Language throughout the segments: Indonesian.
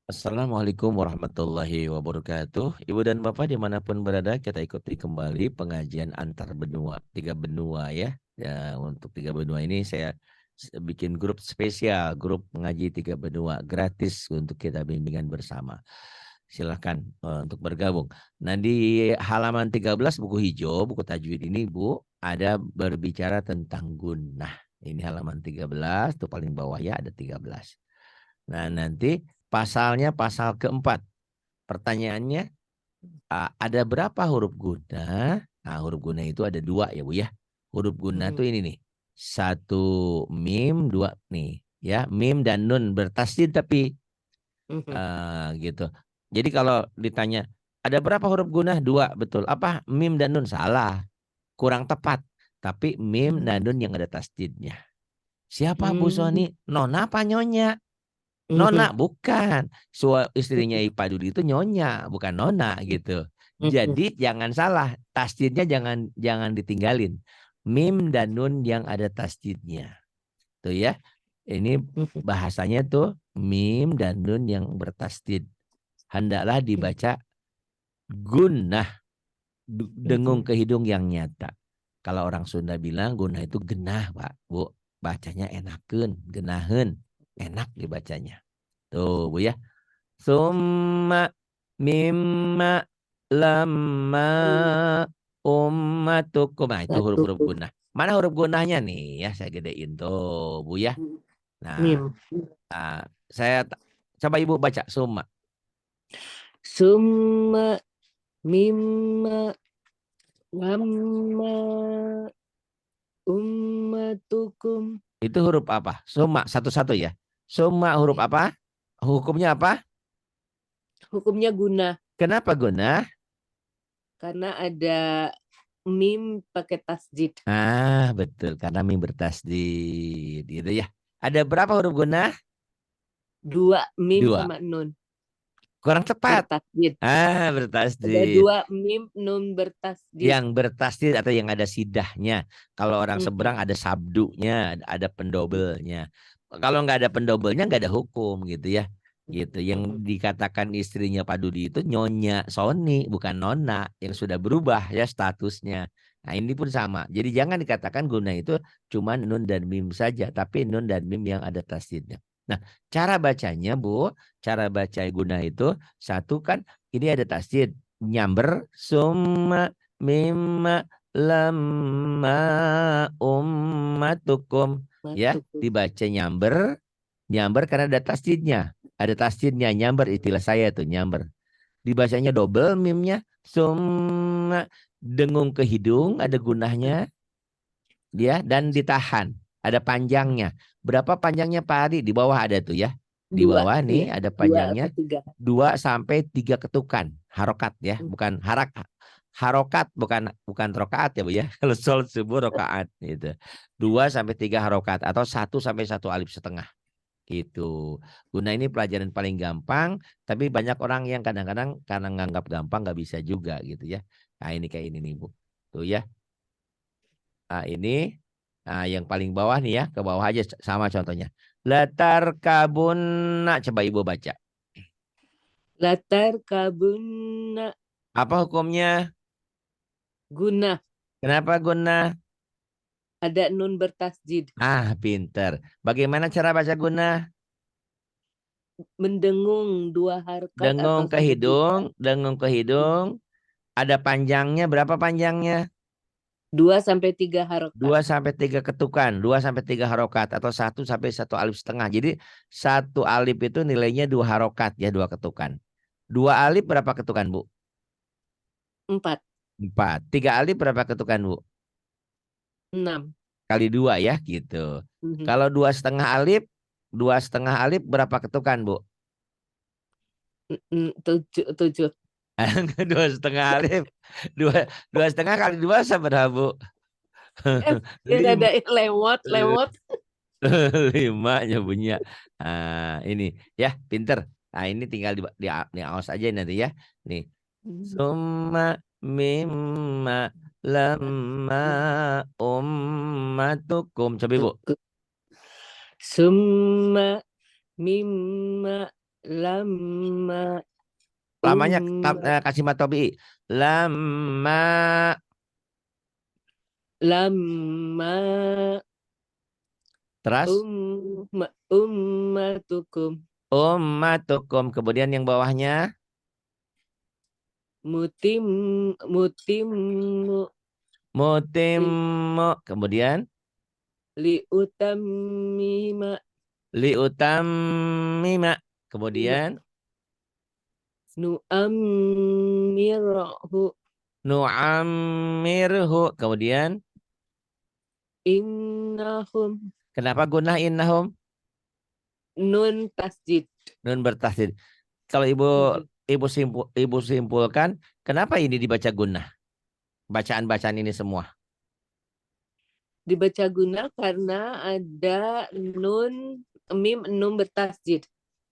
Assalamualaikum warahmatullahi wabarakatuh. Ibu dan Bapak dimanapun berada, kita ikuti kembali pengajian antar benua, tiga benua ya. Ya, untuk tiga benua ini saya bikin grup spesial, grup mengaji tiga benua gratis untuk kita bimbingan bersama. Silahkan untuk bergabung. Nah di halaman 13 buku hijau, buku tajwid ini Bu, ada berbicara tentang gunnah. Ini halaman 13, tuh paling bawah ya ada 13. Nah nanti pasalnya pasal keempat. Pertanyaannya, ada berapa huruf guna? Nah, huruf guna itu ada dua ya Bu ya. Huruf guna itu ini nih. Satu mim, dua nih. Ya, mim dan nun bertasdid tapi gitu. Jadi kalau ditanya, ada berapa huruf guna? Dua, betul. Apa? Mim dan nun? Salah. Kurang tepat. Tapi mim dan nun yang ada tasdidnya. Siapa Bu Soni? Nona apa nyonya? Nona bukan. Istrinya Ipa Dudi itu nyonya, bukan nona gitu. Jadi jangan salah, tasdidnya jangan ditinggalin. Mim dan nun yang ada tasdidnya. Tuh ya. Ini bahasanya tuh mim dan nun yang bertasdid. Hendaklah dibaca gunnah, dengung ke hidung yang nyata. Kalau orang Sunda bilang gunnah itu genah, Pak. Bu, bacanya enakeun, genaheun, enak dibacanya. Tuh, Bu ya. Summa mimma lama ummatukum. Nah, itu huruf-huruf gunnah. Mana huruf gunnahnya nih? Ya, saya gedein tuh, Bu ya. Nah, Mim. saya coba Ibu baca summa. Summa mimma lamma ummatukum. Itu huruf apa? Summa satu-satu ya. Summa huruf apa? Hukumnya apa? Hukumnya guna Kenapa gunnah? karena ada mim pakai tasjid. Betul karena mim bertasdid gitu ya. Ada berapa huruf gunnah? Dua mim Dua. sama nun Kurang tepat. bertasjid. Ada Bertasdid. dua mim nun bertasjid. Yang bertasdid atau yang ada sidahnya. Kalau orang seberang ada sabdunya, ada pendobelnya. Kalau nggak ada pendobelnya nggak ada hukum gitu ya. Gitu. Yang dikatakan istrinya Pak Dudi itu nyonya Sony, bukan nona yang sudah berubah ya statusnya. Nah ini pun sama. Jadi jangan dikatakan guna itu cuma nun dan mim saja, tapi nun dan mim yang ada tasdidnya. Nah cara bacanya Bu, cara baca guna itu satu kan ini ada tasdid nyamber summa mimma lamma ummatukum ya dibaca nyamber karena ada tasdidnya nyamber istilah saya tuh nyamber dibacanya double mimnya summa dengung ke hidung ada gunahnya dia dan ditahan ada panjangnya berapa panjangnya Pak Ari di bawah ada tuh ya di Dua, bawah iya. nih ada Dua atau panjangnya tiga. 2 sampai 3 ketukan harokat ya bukan harokat bukan rokaat ya Bu ya kalau sholat subuh rokaat gitu 2 sampai 3 harokat atau 1 sampai 1 alif setengah gitu. Guna ini pelajaran paling gampang tapi banyak orang yang kadang-kadang karena nganggap gampang nggak bisa juga gitu ya. Nah ini kayak ini nih Bu tuh ya. Nah ini yang paling bawah nih ya ke bawah aja sama contohnya latar kabun coba Ibu baca Latar kabuna apa hukumnya guna. kenapa guna Ada nun bertasjid. pinter. Bagaimana cara baca guna? Mendengung dua harkat atau sesebutan. Dengung ke hidung. Ada panjangnya, berapa panjangnya? 2 sampai 3 harokat. 2 sampai 3 ketukan, 2 sampai 3 harokat atau 1 sampai 1 alif setengah. Jadi 1 alif itu nilainya 2 harokat ya, 2 ketukan. 2 alif berapa ketukan Bu? 4, 4. 3 alif berapa ketukan Bu? 6. Kali 2 ya gitu. Mhm. Kalau 2,5 alif berapa ketukan Bu? 7. 2,5 alif. Dua setengah kali 2 sama berapa Bu? Yang Lima. ada lemot. 5 nyebutnya. Ini ya pinter. Nah ini tinggal di aos aja nanti ya. Nih. Summa mimma lamma ummatukum. Coba Bu. Summa mimma Lama Lamanya kasih matobi. Lama. lama Terus ummatukum ummatukum. Kemudian yang bawahnya mutim mutimmu. Kemudian liutammima liutammima. Kemudian nu'ammirahu nu'ammirhu. Kemudian innahum kenapa gunnah innahum? nun tasjid. Nun bertasdid. Kalau ibu simpulkan, kenapa ini dibaca gunnah? Bacaan-bacaan ini semua. Dibaca guna karena ada nun bertasjid.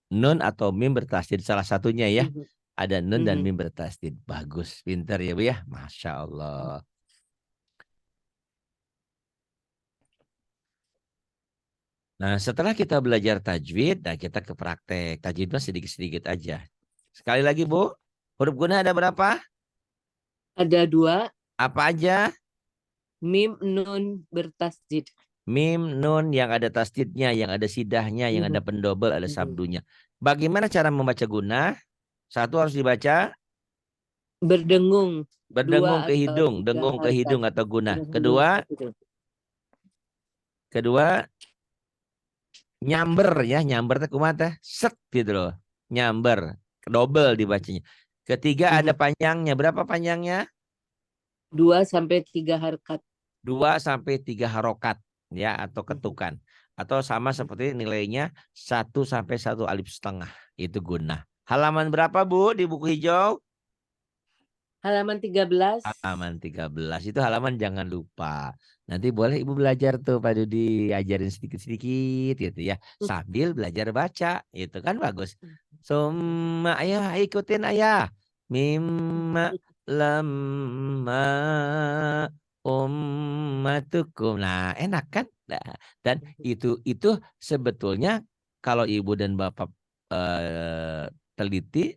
Nun atau mim bertasdid salah satunya ya. Ada nun dan Mhm. mim bertasdid. Bagus, pintar ya Bu ya. Masya Allah. Nah, setelah kita belajar tajwid, nah kita ke praktek. Tajwid mah sedikit-sedikit aja. Sekali lagi Bu, huruf gunnah ada berapa? Ada 2, Apa aja? mim nun bertasjid. Mim, nun yang ada tasdidnya, yang ada sidahnya, yang ada pendobel, ada sabdunya. Bagaimana cara membaca gunnah? Satu harus dibaca Berdengung 2 berdengung ke atau hidung, 3 dengung ke harkat. hidung atau gunnah. Berdengung ke hidung. Kedua nyamber ya, nyamber teh kumaha teh? Set gitu loh. Nyamber, double dibacanya. Ketiga ada panjangnya. Berapa panjangnya? 2 sampai 3 harkat. 2 sampai 3 harokat ya atau ketukan. Atau sama seperti nilainya 1 sampai 1 alif setengah. Itu gunnah. Halaman berapa Bu di buku hijau? Halaman 13. Halaman 13. Itu halaman jangan lupa. Nanti boleh Ibu belajar tuh Pak Dudi, ajarin sedikit-sedikit gitu ya. Sambil belajar baca. Itu kan bagus. Summa ayah ikutin ayah. Mimma lamma ummatukum. Nah, enak kan? Nah, dan itu sebetulnya kalau Ibu dan Bapak teliti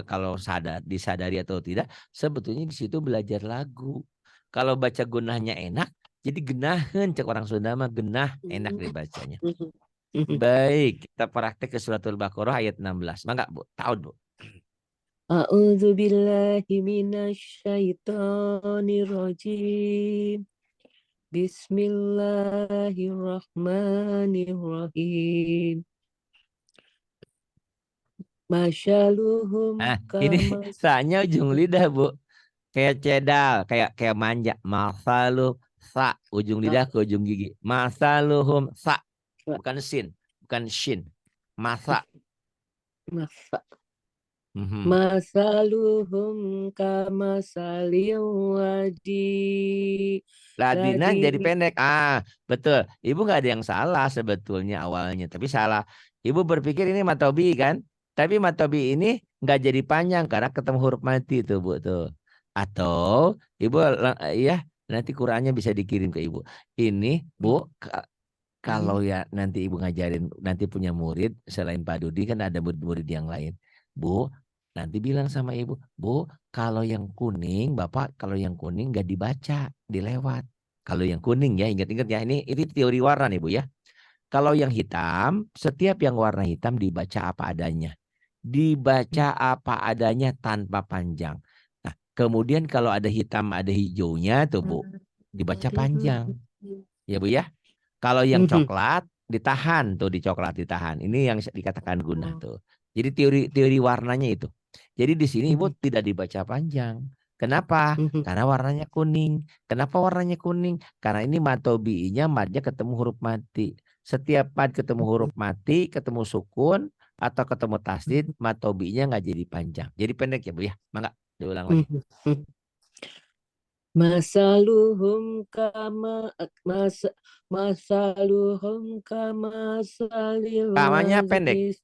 kalau disadari atau tidak, sebetulnya di situ belajar lagu. Kalau baca gunahnya enak, jadi genahen cek orang Sunda mah genah enak dibacanya. Baik, kita praktek ke suratul Baqarah ayat 16. Mangga Bu, tahu Bu. A'udzu billahi minasyaitonir rajim. Bismillahirrahmanirrahim. Masyaluhum Nah, ini kamas sa-nya ujung lidah Bu. Kayak cedal, kayak manja. Masalu sa ujung lidah ke ujung gigi. Masaluhum sa, bukan sin, bukan shin. Masa. masa Mhm. masaluhum kamasalil Ladina jadi ladini pendek. Ah, betul. Ibu nggak ada yang salah sebetulnya awalnya, tapi salah. Ibu berpikir ini matobi kan? Tapi matobi ini nggak jadi panjang karena ketemu huruf mati tuh Bu tuh. Atau Ibu ya nanti Qurannya bisa dikirim ke Ibu. Ini Bu kalau ya nanti Ibu ngajarin nanti punya murid selain Pak Dudi kan ada murid-murid yang lain. Bu, nanti bilang sama Ibu, Bu, kalau yang kuning, Bapak kalau yang kuning nggak dibaca, dilewat. Kalau yang kuning ya, ingat-ingat ya, ini teori warna nih Bu ya. Kalau yang hitam, setiap yang warna hitam dibaca apa adanya. Dibaca apa adanya tanpa panjang. Nah, kemudian kalau ada hitam, ada hijaunya tuh Bu, dibaca panjang. Ya Bu ya. Kalau yang coklat ditahan tuh, di coklat ditahan. Ini yang dikatakan gunah tuh. Jadi teori warnanya itu. Jadi di sini Ibu tidak dibaca panjang. Kenapa? Karena warnanya kuning. Kenapa warnanya kuning? Karena ini matobi'inya madnya ketemu huruf mati. Setiap mad ketemu huruf mati, ketemu sukun atau ketemu tasdid, matobi'inya nggak jadi panjang. Jadi pendek ya Bu ya. Mangga diulang lagi. masaluhum kama masaluhum kama salil Kamanya pendek.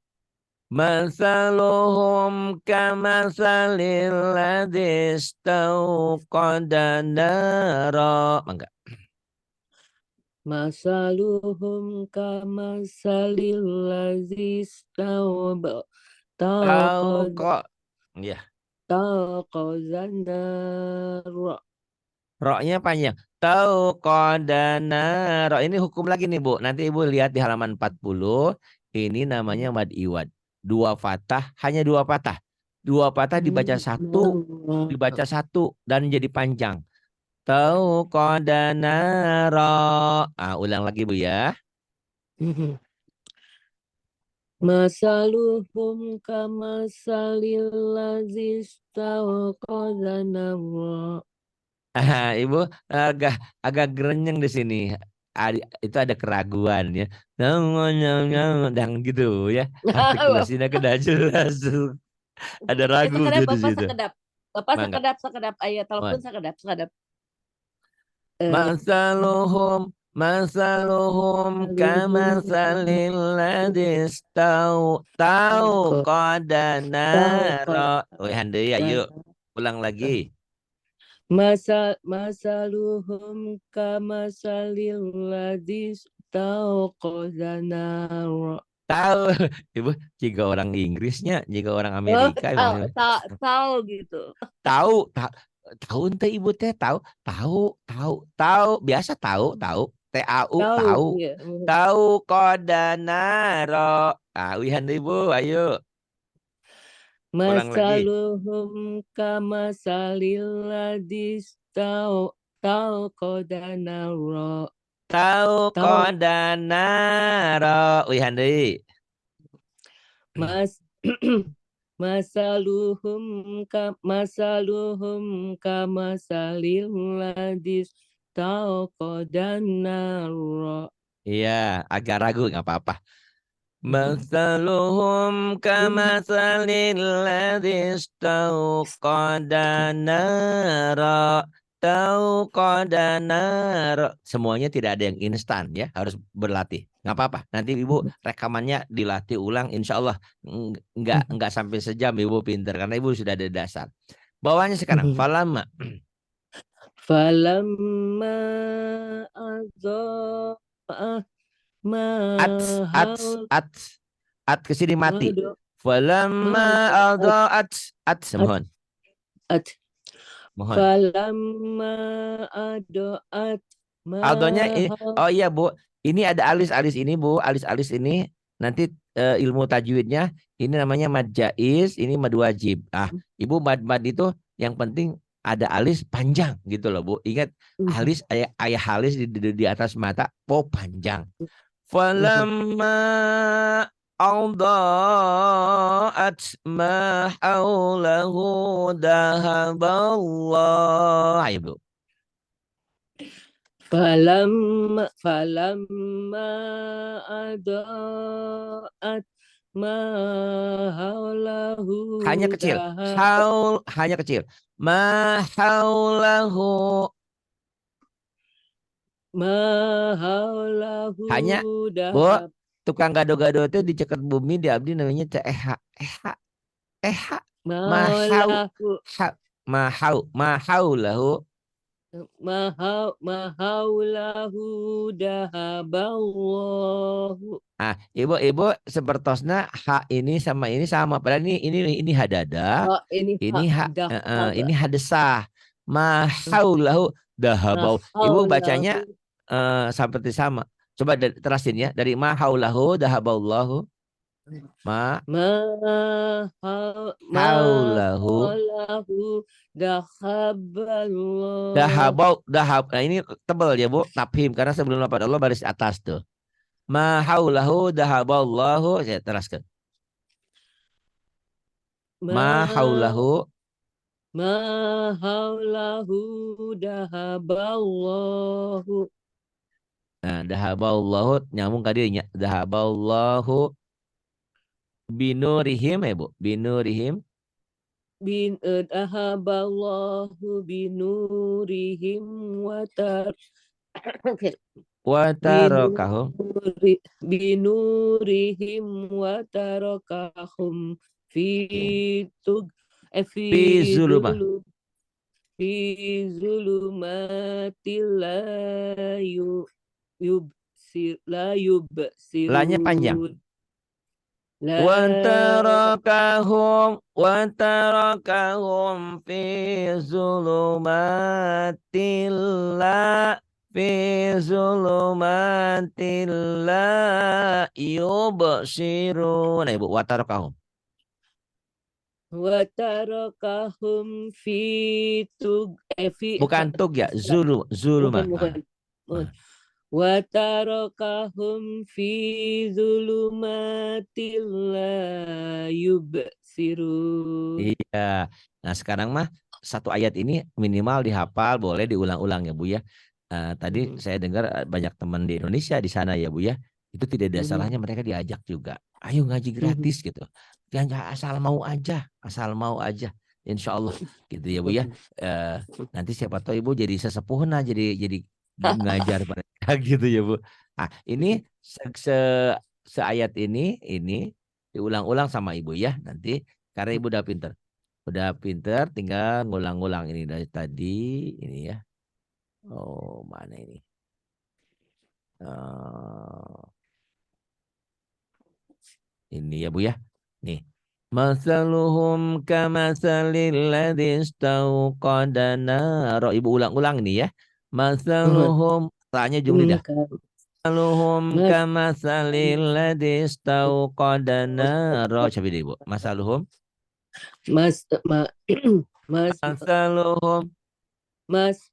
Masaluhum kamasalil ladzi istauqada nara. Mangga. masaluhum kama salil Tahu taqad kok. Ya, taqazana ra. roknya panjang. Tahu kodana. Rok ini hukum lagi nih, Bu. Nanti Ibu lihat di halaman 40. Ini namanya mad iwad. Dua patah, hanya dua patah. Dua patah dibaca satu dan jadi panjang. Tahu kodana ro. Ah, ulang lagi, Bu ya. Masaluhum kamasalil lazis taqadana ra. Ibu agak agak gerenyeng di sini. Itu ada keraguan ya. Dan gitu ya. Artikulasinya kena jelas. Ada ragu Sekedap tuh di Bapak situ. sekedap. Bapak Mangga. sekedap ayat telepon Mohon. sekedap. Eh, Masaluhum kama salil ladis tahu qadana ro. Wih, handai ayo ulang lagi. Masaluhum kamasalil lazis taqadana ra. Tahu ibu jika orang Inggrisnya jika orang Oh, Amerika tahu, emang tahu, tahu gitu. tahu tahu ente ibu teh tahu tahu tahu tahu biasa tahu tahu TAU Tahu, tahu ya. tahu kodanaro. Ah wihan ibu ayo ulang lagi. Masaluhum kamasalil lazis taqadana ra. Tahu Tahu. kodanaro wihan deui. Mas masaluhum kamasalil ladis taqadana ra. Iya agak ragu nggak apa-apa. Masaluhum kamasalil ladzi istauqada nara. Tauqada nara. Semuanya tidak ada yang instan ya, harus berlatih. Nggak apa-apa. Nanti Ibu rekamannya dilatih ulang, insya Allah nggak sampai sejam Ibu pinter karena Ibu sudah ada dasar. Bawahnya sekarang falama Falamma adza'a ma ats ats haul ats at kesini mati. madu Falamma madu ats at mohon at mohon. falamma adoat ma Aldonya haul oh iya Bu, ini ada alis-alis ini Bu, alis-alis ini nanti ilmu tajwidnya ini namanya mad jaiz, ini mad wajib. Ah, Ibu mad itu yang penting ada alis panjang gitu loh Bu. Ingat alis ayah alis di atas mata po panjang. Falamma awda'at ma haulahu dahaballah. Ayo Bu. falamma adoat ma haulahu Hanya kecil. dahab Hanya kecil. Ma haulahu. ma haulahu Hanya Bu, dahab tukang gado-gado itu dicekat bumi di abdi namanya teh eha mahau maulahu ha mahau lahu. mahaulahu dahaballahu. Ibu sepertosna hak ini sama ini sama. Padahal ini hadada, Oh, ini ini hak hak dahab ini hadesah. Mahaulahu dahabau. Ibu bacanya mahaulahu seperti sama. Coba terasin ya dari mahaulahu dahaballahu. Mahaulahu mahaulahu dahaballahu. Nah ini tebal ya Bu, tafhim karena sebelum lafaz Allah baris atas tuh. Ma haulahu dahaballahu, saya teraskan. Ma Ma haulahu, mahaulahu dahaballahu. nah dahaballahu nyambung ka dieu nya. Dahaballahu binurihim ya Bu, binurihim Dahaballahu binurihim watar wa tarakahum binurihim watarakahum fi tug fi fi zulumah. zulu fi zulumatil yubsir la La-nya panjang. yubsirun La wa tarakahum fi zulumatil la yubsirun. Nah, Ibu, wa tarakahum. wa tarakahum fi Bukan tug ya, bukan zulumat. bukan. Wa tarakahum fi zulumatil la yubsirun. Iya. Nah, sekarang mah satu ayat ini minimal dihafal, boleh diulang-ulang ya Bu ya. Tadi saya dengar banyak teman di Indonesia di sana ya Bu ya. Itu tidak ada salahnya mereka diajak juga. Ayo ngaji gratis gitu. Jangan asal mau aja. Insya Allah gitu ya Bu ya. Nanti siapa tahu Ibu jadi sesepuh, nah jadi ngajar mereka gitu ya Bu. Ah, ini seayat ini diulang-ulang sama Ibu ya nanti, karena Ibu udah pinter. Udah pinter, tinggal ngulang-ngulang ini dari tadi ini ya. Oh, mana ini? Eh, ini ya Bu ya. Nih. Masaluhum kamasalil ladzi istauqada naro. Ibu ulang-ulang nih ya. Masaluhum, tanya jumlah dah. Masaluhum Mas kamasalil ladzi istauqada naro. Coba deh Ibu. Masaluhum. mas ma, mas Masaluhum.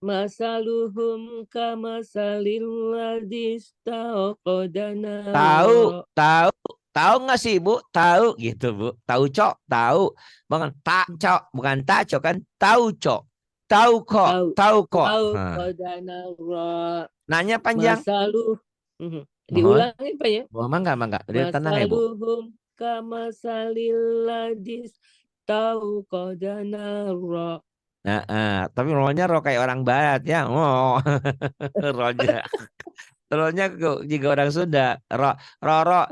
masaluhum kamasalil ladzi istauqada Tahu, nara. tahu, tahu nggak sih Bu? Tahu gitu Bu. Tahu cok, tahu. Bukan tak cok, bukan tak cok kan? Tahu cok, tahu kok, Tahu tahu kok. tahu Hah. qada nara. Nanya panjang. Masaluh Mohon. diulangi Pak ya. Mohon mangga. Dia tenang ya Bu. Masaluhum kamasalil ladzi istauqada nara. Tapi rollnya roll kayak orang Barat ya. Oh, rollnya. Rollnya juga orang Sunda. Roro, Roro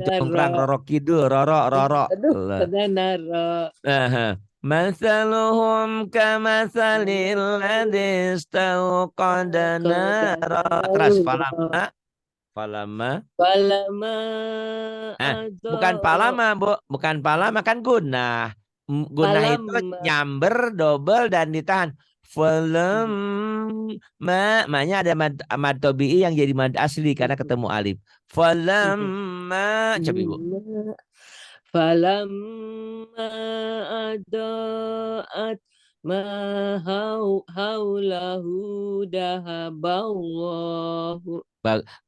jonggrang, Nara. Roro Kidul, Roro. Aduh, qada nara. Masaluhum kamasalil ladzi istauqada nara. Terus falama. Falama Bukan ado palama, Bu. Bukan palama kan gunah. Gunah itu falama nyamber, double dan ditahan. Falam ma-nya ada mad tobi'i yang jadi mad asli karena ketemu alif. Falamma, coba Ibu. falamma adaat ma haulahu dahaballahu.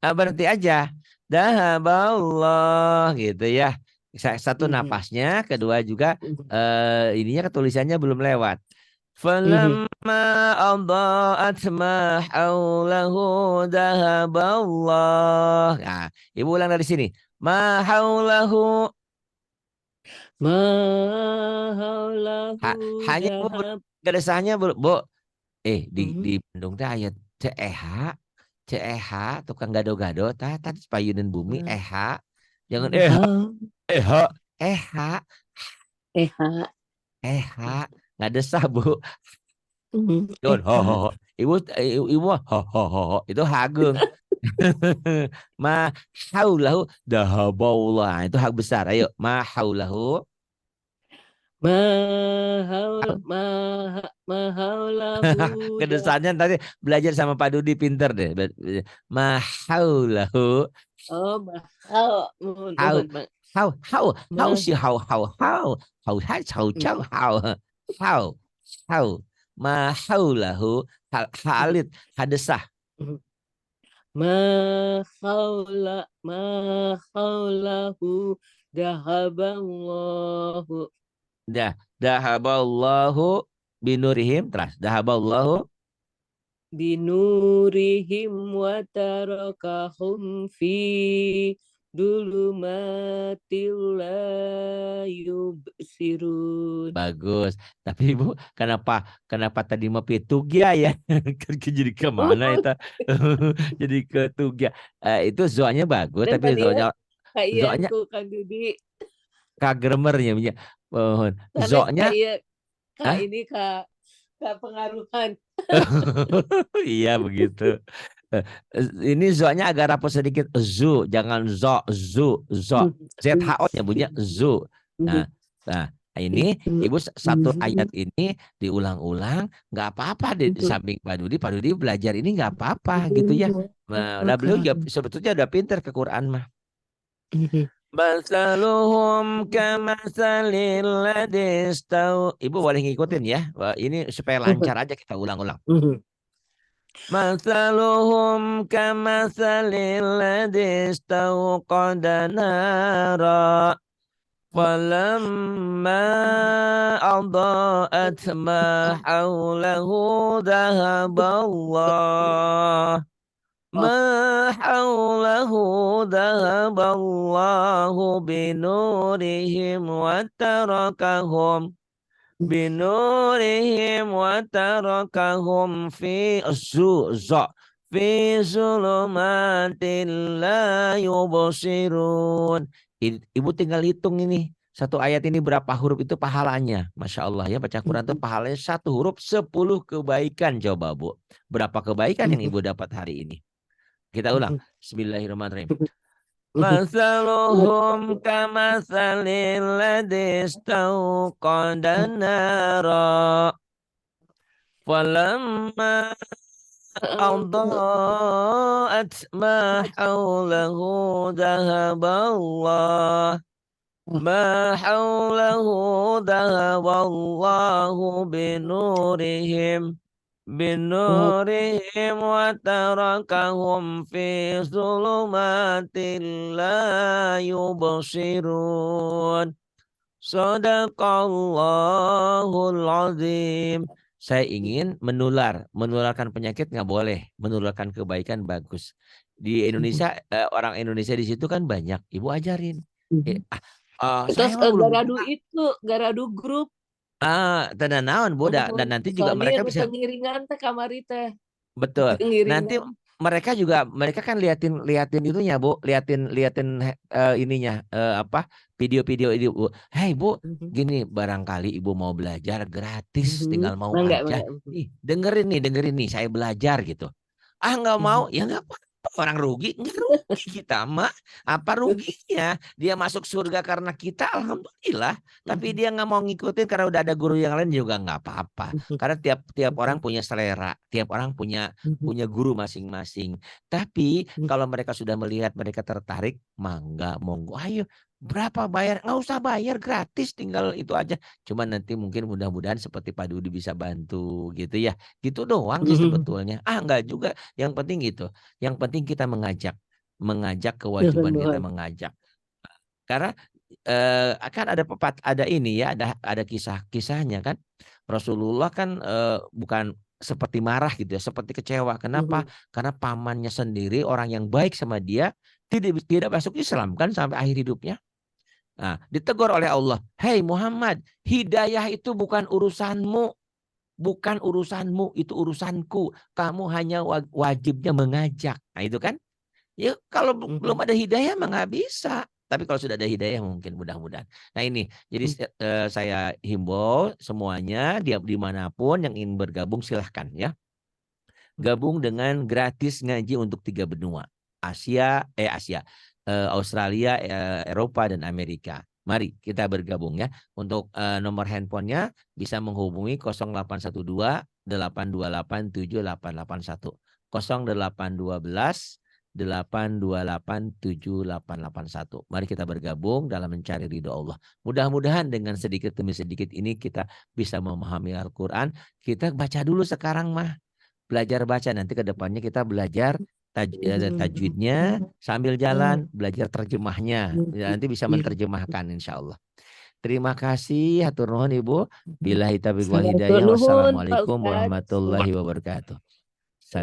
Berhenti aja. Dahaballah gitu ya. Satu napasnya, kedua juga ininya ketulisannya belum lewat. Falamma adaat ma haulahu dahaballah. Nah, Ibu ulang dari sini. Ma haulahu. Ma Ha, haulahu hanya Bu, dahab. gak ada sahnya Bu. Di Bandung teh aya CEH tukang gado-gado tadi payunan bumi jangan EH EH Eha. EH nggak desah Bu. Don ho ho Eha. ho. Ibu ho itu hagung. Ma haulahu dahabaullah, itu hak besar. Ayo ma haulahu. Mahaulahu dah. Kedesannya tadi belajar sama Pak Dudi pinter deh. Ma haulahu. Oh, mahal. Mohon, How mohon, Bang. how si how hai how chow how how ma haulahu halid hadesah. Mahaulahu dahaballahu Dahaballahu binurihim, terus dahaballahu binurihim wa tarakahum fi dulumatil la yubsirun. bagus. Tapi Ibu kenapa tadi mau pitugya ya? Jadi kemana itu? Jadi ke tugya. Itu zoanya bagus, Dan tapi tadi ya, Kak zoanya Ianku, Kak Dudi, kagramernya punya. Mohon. karena Zonya, Kak Ian, ah? Kak pengaruhan. Iya begitu. Ini zo-nya agak rapuh sedikit. Zu, jangan zo, zu, zo. ZHO-nya bunyinya zu. Nah, nah ini ibu satu ayat ini diulang-ulang, nggak apa-apa di samping Pak Dudi belajar ini nggak apa-apa gitu ya. Nah, beliau ya sebetulnya udah pinter ke Quran mah. Masaluhum kamasalil ladzi Ibu boleh ngikutin ya. Wah, ini supaya lancar aja kita ulang-ulang. Masaluhum kamasalil ladzi istauqada nara falamma adaat ma haulahu dhahaballah ما حوله ذهب الله بنورهم في ظلمات لا يبصرون. Ibu tinggal hitung ini satu ayat ini berapa huruf itu pahalanya. Masya Allah ya, baca Quran itu pahalanya satu huruf 10 kebaikan. Coba Bu, berapa kebaikan yang Ibu dapat hari ini? Kita ulang. Bismillahirrahmanirrahim. Masaluhum kamasalil ladzi istauqada nara falamma adaat ma haulahu dhahaballah binurihim wa tarakahum fi zulumatin la yubsirun. Sadaqallahul azim. Saya ingin menularkan penyakit nggak boleh, menularkan kebaikan bagus. Di Indonesia orang Indonesia di situ kan banyak. Ibu ajarin. Terus garadu grup. Dan naon Bu, dan nanti juga mereka bisa pengiringan teh kamari teh. betul. Nanti mereka kan liatin itunya Bu, liatin ininya video-video ini Bu. Hey Bu, gini barangkali Ibu mau belajar gratis, tinggal mau aja. Nih, dengerin nih, saya belajar gitu. Nggak mau, ya nggak apa-apa. Orang rugi, nggak rugi kita mah. Apa ruginya? Dia masuk surga karena kita, alhamdulillah. Tapi dia nggak mau ngikutin karena udah ada guru yang lain juga nggak apa-apa. Karena tiap orang punya selera, tiap orang punya guru masing-masing. Tapi kalau mereka sudah melihat mereka tertarik, mangga, monggo, ayo. Berapa bayar? Nggak usah bayar, gratis, tinggal itu aja. Cuma nanti mungkin mudah-mudahan seperti Pak Dudi bisa bantu gitu ya. Gitu doang sih sebetulnya. Enggak juga. Yang penting gitu. Yang penting kita mengajak kewajiban kita mengajak. Karena akan ada ini ya, ada kisahnya kan. Rasulullah kan bukan seperti marah gitu ya, seperti kecewa. Kenapa? Karena pamannya sendiri orang yang baik sama dia tidak masuk Islam kan sampai akhir hidupnya. Nah, ditegur oleh Allah, "Hei Muhammad, hidayah itu bukan urusanmu, itu urusanku. Kamu hanya wajibnya mengajak." Nah, itu kan. Ya kalau belum ada hidayah mah nggak bisa. Tapi kalau sudah ada hidayah mungkin mudah-mudahan. Nah ini, jadi saya himbau semuanya dimanapun yang ingin bergabung silahkan ya. Gabung dengan gratis ngaji untuk 3 benua. Asia, Australia, Eropa, dan Amerika. Mari kita bergabung ya. Untuk nomor handphonenya bisa menghubungi 0812 828 7881. 0812 828 7881. Mari kita bergabung dalam mencari ridho Allah. Mudah-mudahan dengan sedikit demi sedikit ini kita bisa memahami Al-Quran. Kita baca dulu sekarang mah. Belajar baca, nanti ke depannya kita belajar tajwidnya sambil jalan belajar terjemahnya. Nanti bisa menerjemahkan insya Allah. Terima kasih hatur nuhun Ibu. Billahi taufiq wal hidayah. Wassalamualaikum warahmatullahi wabarakatuh.